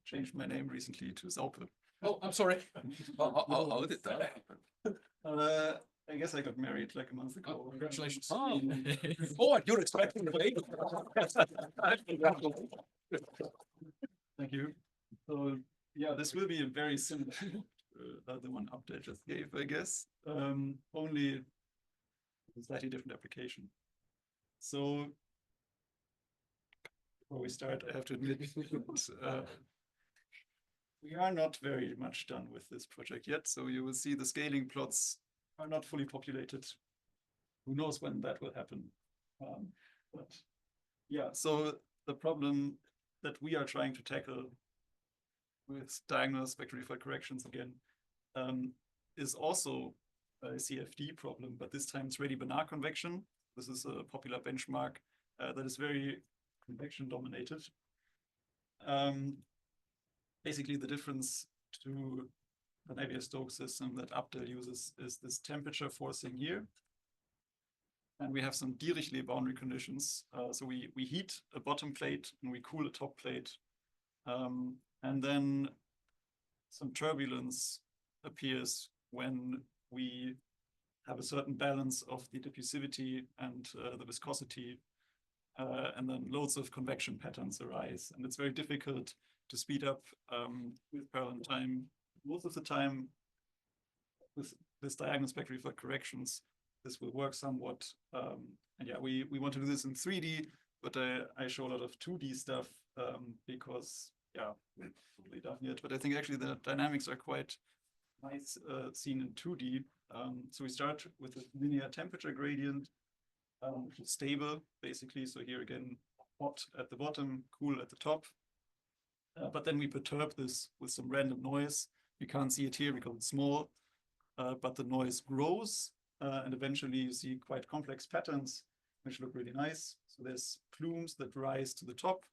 changed my name recently to Saupe. Oh, I'm sorry. How did that happen? I guess I got married like a month ago. Oh, congratulations. Oh, Oh, you're expecting the baby. Thank you. So yeah, this will be a very similar the one update just gave, I guess. Only a slightly different application. So before we start, I have to admit we are not very much done with this project yet. So you will see the scaling plots are not fully populated. Who knows when that will happen? But yeah, so the problem that we are trying to tackle with diagonal spectral deferred corrections again is also a CFD problem, but this time it's Rayleigh-Benard convection. This is a popular benchmark that is very convection dominated. Basically, the difference to the Navier-Stokes system that Abdel uses is this temperature forcing here. And we have some Dirichlet boundary conditions. So we heat a bottom plate and we cool a top plate. And then some turbulence appears when we have a certain balance of the diffusivity and the viscosity. And then loads of convection patterns arise. And it's very difficult to speed up with parallel time. Most of the time, with this diagonal spectral deferred corrections, this will work somewhat. And yeah, we want to do this in 3D, but I show a lot of 2D stuff because, yeah, we're totally done yet. But I think actually the dynamics are quite nice seen in 2D. So we start with a linear temperature gradient, which is stable, basically. So here again, hot at the bottom, cool at the top. But then we perturb this with some random noise. You can't see it here because it's small, but the noise grows. And eventually you see quite complex patterns, which look really nice. So there's plumes that rise to the top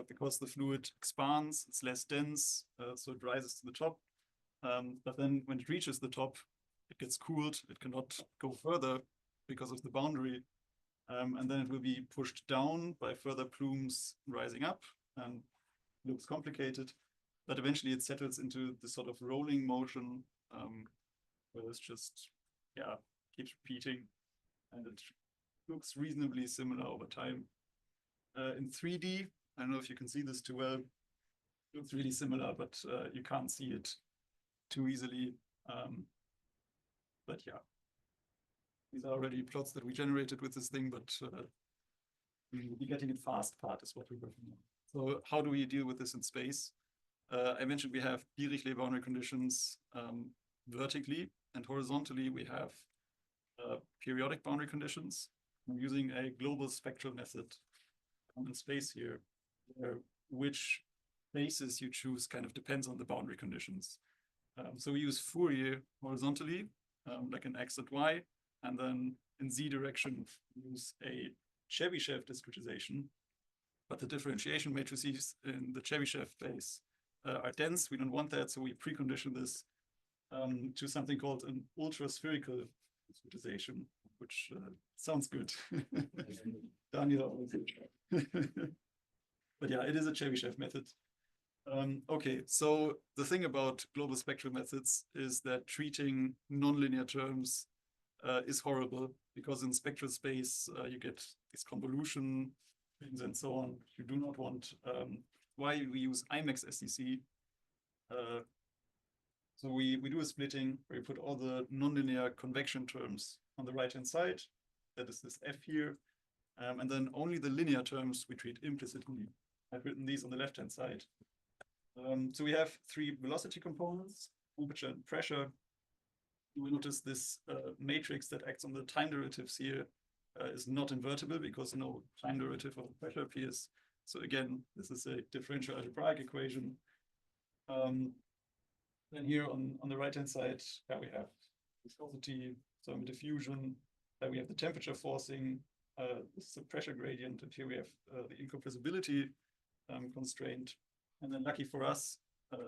because the fluid expands, it's less dense, so it rises to the top. But then when it reaches the top, it gets cooled. It cannot go further because of the boundary. And then it will be pushed down by further plumes rising up and looks complicated. But eventually it settles into this sort of rolling motion where it's just, yeah, keeps repeating. And it looks reasonably similar over time. In 3D, I don't know if you can see this too well. It looks really similar, but you can't see it too easily. But yeah, these are already plots that we generated with this thing, but the getting it fast part is what we're working on. So how do we deal with this in space? I mentioned we have Dirichlet boundary conditions vertically, and horizontally we have periodic boundary conditions. I'm using a global spectral method in space here, where which basis you choose kind of depends on the boundary conditions. So we use Fourier horizontally, like in X and Y, and then in Z direction, use a Chebyshev discretization. But the differentiation matrices in the Chebyshev base are dense. We don't want that, so we precondition this to something called an ultra-spherical discretization, which sounds good. Daniel. But yeah, it is a Chebyshev method. Okay, so the thing about global spectral methods is that treating nonlinear terms is horrible, because in spectral space you get these convolution things and so on. You do not want. Why we use IMAX SDC? So we do a splitting where we put all the nonlinear convection terms on the right-hand side. That is this F here. And then only the linear terms we treat implicitly. I've written these on the left-hand side. So we have three velocity components, temperature and pressure. You will notice this matrix that acts on the time derivatives here is not invertible because no time derivative of pressure appears. So again, this is a differential algebraic equation. Then here on the right-hand side, we have viscosity, thermal diffusion. We have the temperature forcing. This is the pressure gradient, and here we have the incompressibility constraint. And then lucky for us,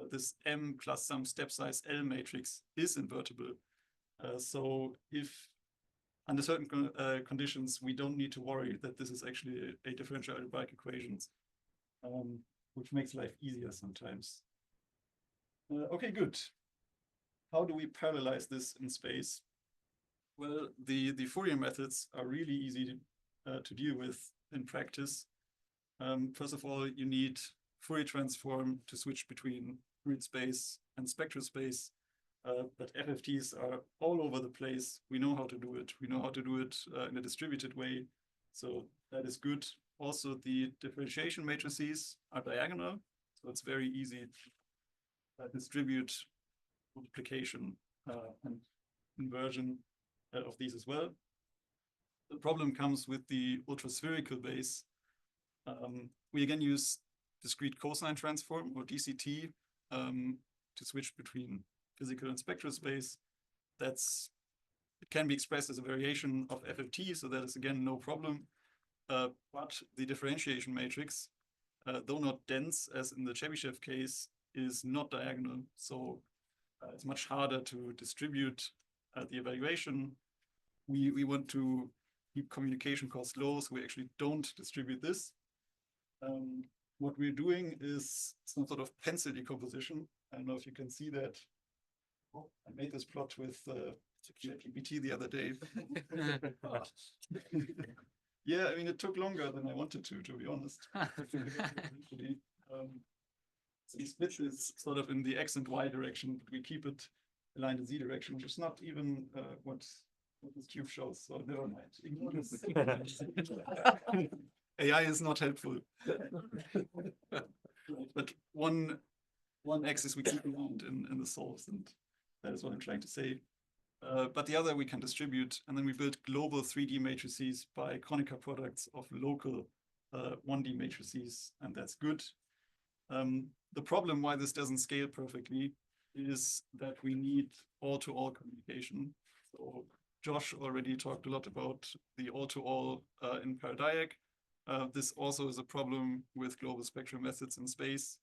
this M plus some step size L matrix is invertible. So if under certain conditions, we don't need to worry that this is actually a differential algebraic equation. which makes life easier sometimes. Okay, good. How do we parallelize this in space? Well, the Fourier methods are really easy to deal with in practice. First of all, you need Fourier transform to switch between grid space and spectral space. But FFTs are all over the place. We know how to do it. We know how to do it in a distributed way. So that is good. Also, the differentiation matrices are diagonal. So it's very easy to distribute multiplication and inversion of these as well. The problem comes with the ultraspherical base. We again use discrete cosine transform, or DCT, to switch between physical and spectral space. It can be expressed as a variation of FFT, so that is again no problem. But the differentiation matrix, though not dense as in the Chebyshev case, is not diagonal. So it's much harder to distribute the evaluation. We want to keep communication costs low, so we actually don't distribute this. What we're doing is some sort of pencil decomposition. I don't know if you can see that. Oh, I made this plot with ChatGPT the other day. Yeah, I mean, it took longer than I wanted to be honest. So we split this sort of in the X and Y direction, but we keep it aligned in Z direction, which is not even what this cube shows. So never mind. Ignore this. AI is not helpful. But one axis we keep aligned in the solves, and that is what I'm trying to say. But the other we can distribute, and then we build global 3D matrices by Kronecker products of local 1D matrices, and that's good. The problem why this doesn't scale perfectly is that we need all-to-all communication. So Josh already talked a lot about the all-to-all in Paradiac. This also is a problem with global spectral methods in space.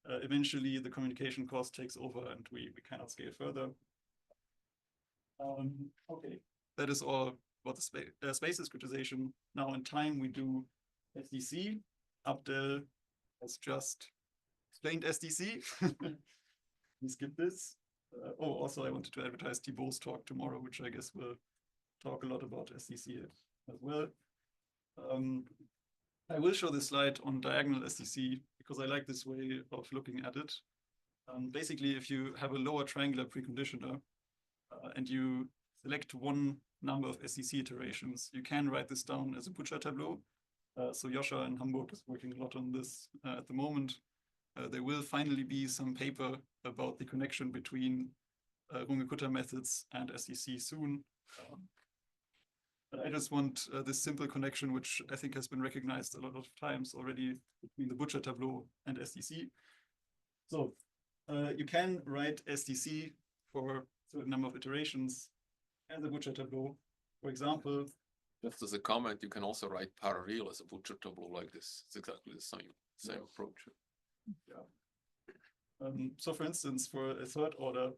Eventually, the communication cost takes over and we cannot scale further. Okay, that is all about the space discretization. Now in time, we do SDC. Abdel has just explained SDC. We skip this. Also, I wanted to advertise Thibault's talk tomorrow, which I guess will talk a lot about SDC as well. I will show this slide on diagonal SDC because I like this way of looking at it. Basically, if you have a lower triangular preconditioner and you select one number of SDC iterations, you can write this down as a Butcher tableau. So Joscha in Hamburg is working a lot on this at the moment. There will finally be some paper about the connection between Runge-Kutta methods and SDC soon. But I just want this simple connection, which I think has been recognized a lot of times already between the Butcher tableau and SDC. So you can write SDC for a certain number of iterations and the Butcher tableau. For example, just as a comment, you can also write parallel as a Butcher tableau like this. It's exactly the same approach. Yeah. So for instance, for a third order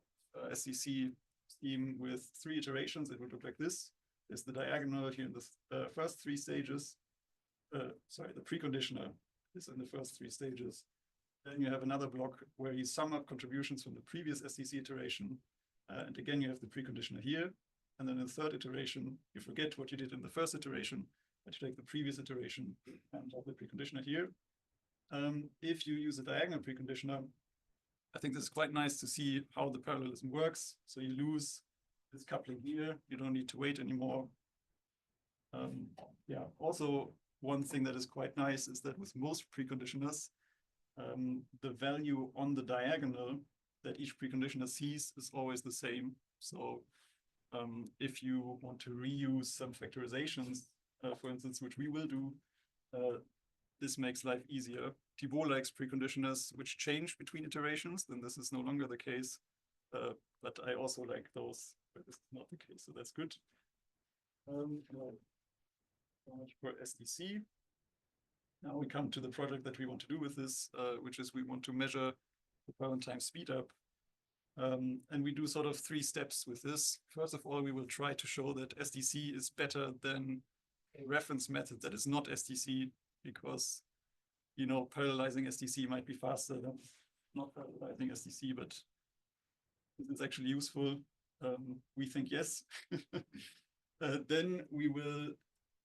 SDC scheme with 3 iterations, it would look like this. There's the diagonal here in the first 3 stages. Sorry, the preconditioner is in the first 3 stages. Then you have another block where you sum up contributions from the previous SDC iteration. And again, you have the preconditioner here. And then in the third iteration, you forget what you did in the first iteration, but you take the previous iteration and have the preconditioner here. If you use a diagonal preconditioner, I think this is quite nice to see how the parallelism works. So you lose this coupling here. You don't need to wait anymore. Yeah. Also, one thing that is quite nice is that with most preconditioners, the value on the diagonal that each preconditioner sees is always the same. So if you want to reuse some factorizations, for instance, which we will do, this makes life easier. Thibault likes preconditioners which change between iterations, then this is no longer the case. But I also like those where this is not the case, so that's good. So much for SDC. Now we come to the project that we want to do with this, which is we want to measure the current time speed up. And we do sort of 3 steps with this. First of all, we will try to show that SDC is better than a reference method that is not SDC, because you know, parallelizing SDC might be faster than not parallelizing SDC, but is this actually useful? We think yes. Then we will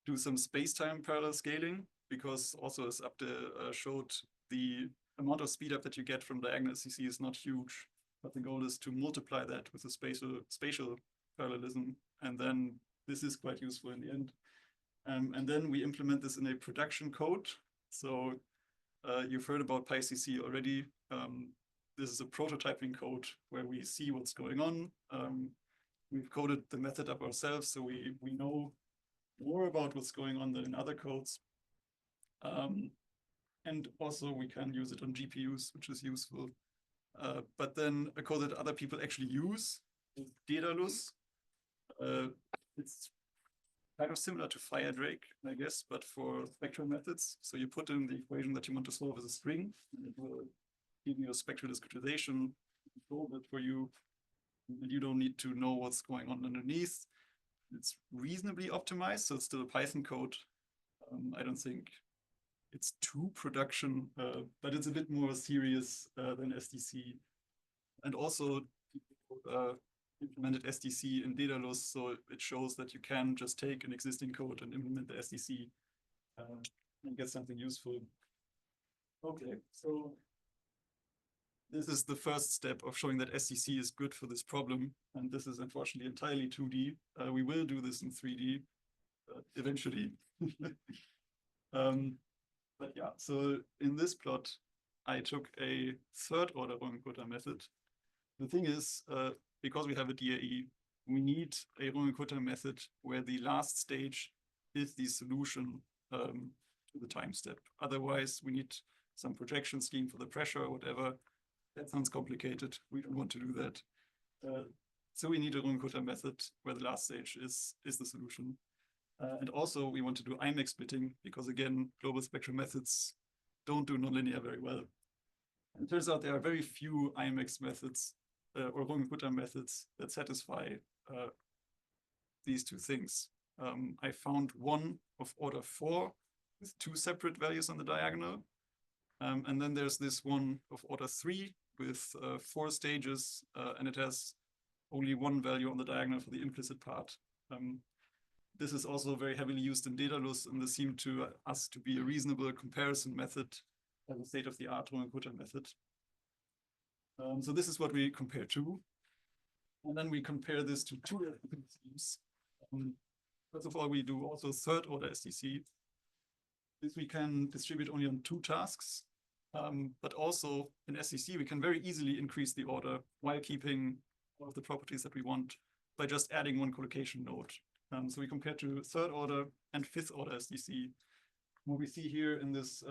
do some space-time parallel scaling, because also as Abde showed, the amount of speed up that you get from diagonal SDC is not huge, but the goal is to multiply that with a spatial parallelism, and then this is quite useful in the end. And then we implement this in a production code. So you've heard about PyCC already. This is a prototyping code where we see what's going on. We've coded the method up ourselves, so we know more about what's going on than in other codes. And also we can use it on GPUs, which is useful. But then a code that other people actually use is Daedalus. It's kind of similar to Firedrake, I guess, but for spectral methods. So you put in the equation that you want to solve as a string, and it will give you a spectral discretization, solve it for you, and you don't need to know what's going on underneath. It's reasonably optimized, so it's still a Python code. I don't think it's too production, but it's a bit more serious than SDC. And also implemented SDC in Daedalus, so it shows that you can just take an existing code and implement the SDC and get something useful. Okay, so this is the first step of showing that SDC is good for this problem, and this is unfortunately entirely 2D. We will do this in 3D eventually. But yeah, so in this plot, I took a third order Runge-Kutta method. The thing is, because we have a DAE, we need a Runge-Kutta method where the last stage is the solution to the time step. Otherwise, we need some projection scheme for the pressure or whatever. That sounds complicated. We don't want to do that. So we need a Runge-Kutta method where the last stage is the solution. And also we want to do IMAX splitting, because again, global spectral methods don't do nonlinear very well. And it turns out there are very few IMAX methods or Runge-Kutta methods that satisfy these two things. I found one of order 4 with 2 separate values on the diagonal. And then there's this one of order 3 with 4 stages, and it has only 1 value on the diagonal for the implicit part. This is also very heavily used in Daedalus, and this seemed to us to be a reasonable comparison method as a state-of-the-art Runge-Kutta method. So this is what we compare to. And then we compare this to 2 schemes. First of all, we do also third order SDC. This we can distribute only on 2 tasks. But also in SDC, we can very easily increase the order while keeping all of the properties that we want by just adding 1 collocation node. So we compare to third order and fifth order SDC. What we see here in this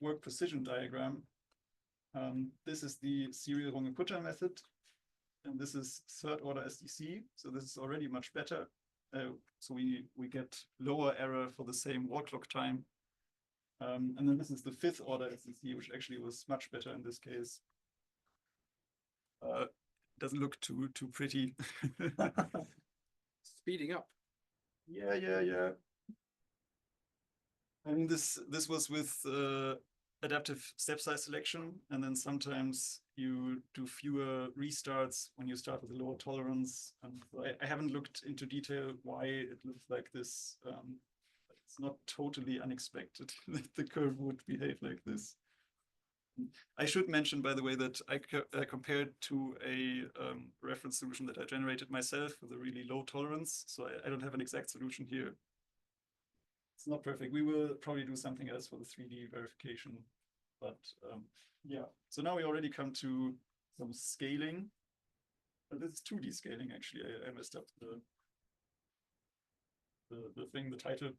work precision diagram, this is the serial Runge-Kutta method, and this is third order SDC. So this is already much better. So we get lower error for the same wall clock time. And then this is the fifth order SDC, which actually was much better in this case. Doesn't look too pretty. Speeding up. Yeah. I mean, this was with adaptive step size selection, and then sometimes you do fewer restarts when you start with a lower tolerance. And I haven't looked into detail why it looks like this. It's not totally unexpected that the curve would behave like this. I should mention, by the way, that I compared to a reference solution that I generated myself with a really low tolerance. So I don't have an exact solution here. It's not perfect. We will probably do something else for the 3D verification. But yeah, so now we already come to some scaling. But this is 2D scaling, actually. I messed up the title.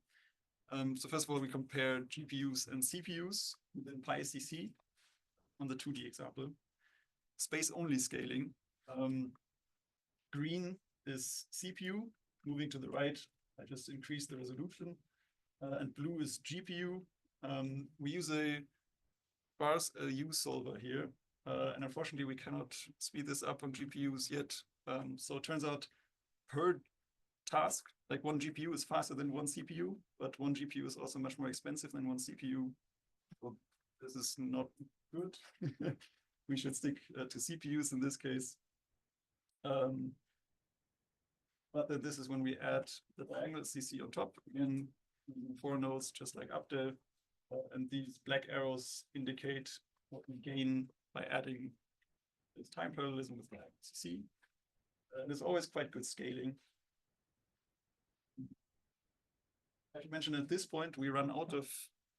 So first of all, we compare GPUs and CPUs within PyCC on the 2D example. Space-only scaling. Green is CPU. Moving to the right, I just increased the resolution. And blue is GPU. We use a sparse LU solver here. And unfortunately, we cannot speed this up on GPUs yet. So it turns out per task, like 1 GPU is faster than 1 CPU, but 1 GPU is also much more expensive than 1 CPU. So this is not good. We should stick to CPUs in this case. But then this is when we add the diagonal CC on top, again, 4 nodes, just like Abdel. And these black arrows indicate what we gain by adding this time parallelism with diagonal CC. And it's always quite good scaling. I should mention at this point, we run out of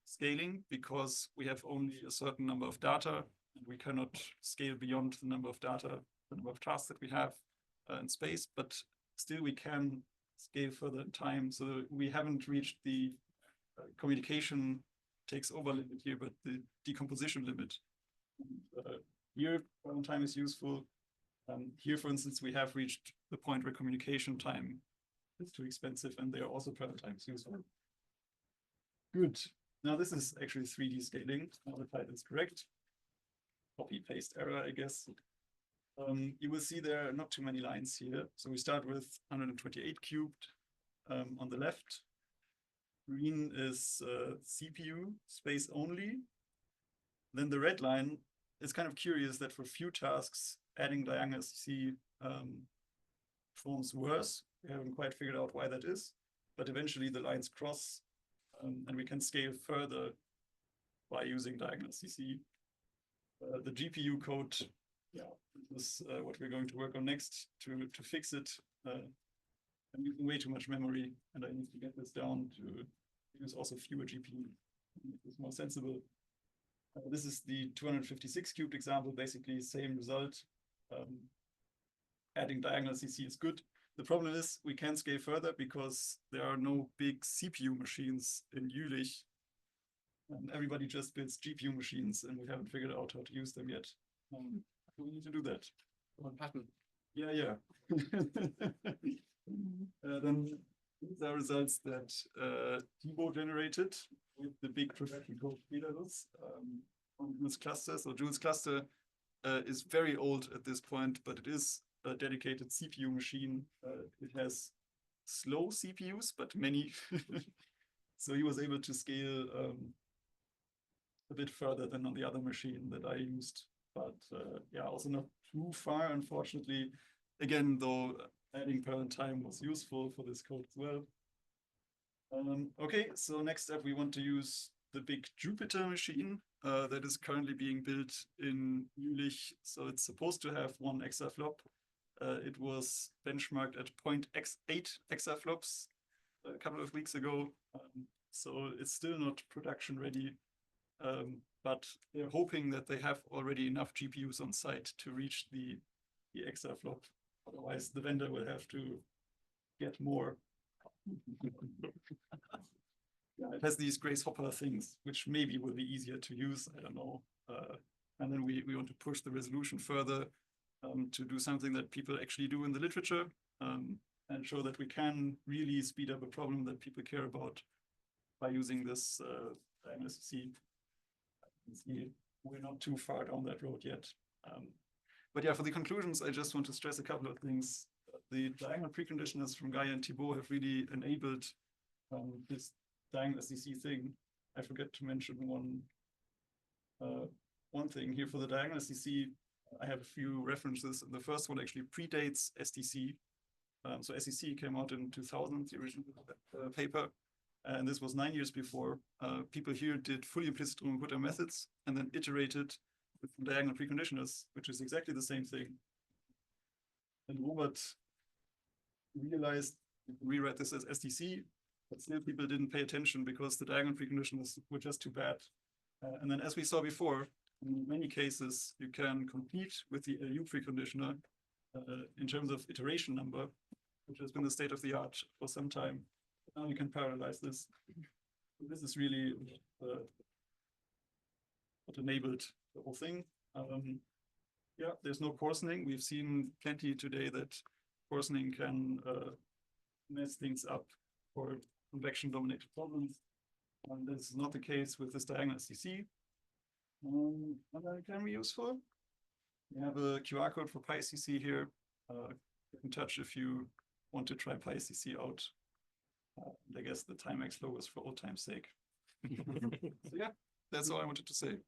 scaling because we have only a certain number of data, and we cannot scale beyond the number of data, the number of tasks that we have in space, but still we can scale further in time. So we haven't reached the communication takes over limit here, but the decomposition limit. Here, parallel time is useful. Here, for instance, we have reached the point where communication time is too expensive, and there are also parallel times useful. Good. Now this is actually 3D scaling. Now the title is correct. Copy paste error, I guess. You will see there are not too many lines here. So we start with 128 cubed on the left. Green is CPU space only. Then the red line is kind of curious that for few tasks, adding diagonal CC performs worse. We haven't quite figured out why that is, but eventually the lines cross and we can scale further by using diagonal CC. The GPU code, yeah, this is what we're going to work on next to fix it. I'm using way too much memory, and I need to get this down to use also fewer GPU. It's more sensible. This is the 256 cubed example, basically same result. Adding diagonal CC is good. The problem is we can't scale further because there are no big CPU machines in Jülich. And everybody just builds GPU machines, and we haven't figured out how to use them yet. We need to do that. One pattern. Yeah. Then these are results that Thibaut generated with the big projection code Belarus on Joule's cluster. So Joule's cluster is very old at this point, but it is a dedicated CPU machine. It has slow CPUs, but many. So he was able to scale a bit further than on the other machine that I used. But yeah, also not too far, unfortunately. Again, though, adding parallel time was useful for this code as well. Okay, so next up, we want to use the big Jupyter machine that is currently being built in Jülich. So it's supposed to have 1 exaflop. It was benchmarked at 0.8 exaflops a couple of weeks ago. So it's still not production ready, but they're hoping that they have already enough GPUs on site to reach the exaflop. Otherwise, the vendor will have to get more. Yeah, it has these Grasshopper things, which maybe will be easier to use. I don't know. And then we want to push the resolution further to do something that people actually do in the literature and show that we can really speed up a problem that people care about by using this MSC. We're not too far down that road yet. But yeah, for the conclusions, I just want to stress a couple of things. The diagonal preconditioners from Gaia and Thibaut have really enabled this diagonal SDC thing. I forget to mention one thing here for the diagonal SDC. I have a few references. The first one actually predates SDC. So SDC came out in 2000, the original paper. And this was 9 years before. People here did fully implicit Runge-Kutta methods and then iterated with diagonal preconditioners, which is exactly the same thing. And Robert realized you can rewrite this as SDC, but still people didn't pay attention because the diagonal preconditioners were just too bad. And then as we saw before, in many cases, you can compete with the LU preconditioner in terms of iteration number, which has been the state of the art for some time. Now you can parallelize this. This is really what enabled the whole thing. Yeah, there's no coarsening. We've seen plenty today that coarsening can mess things up for convection-dominated problems. And this is not the case with this diagonal SDC. And that can be useful. We have a QR code for PySCC here. Get in touch if you want to try PySCC out. I guess the timex logo is for old time's sake. So yeah, that's all I wanted to say.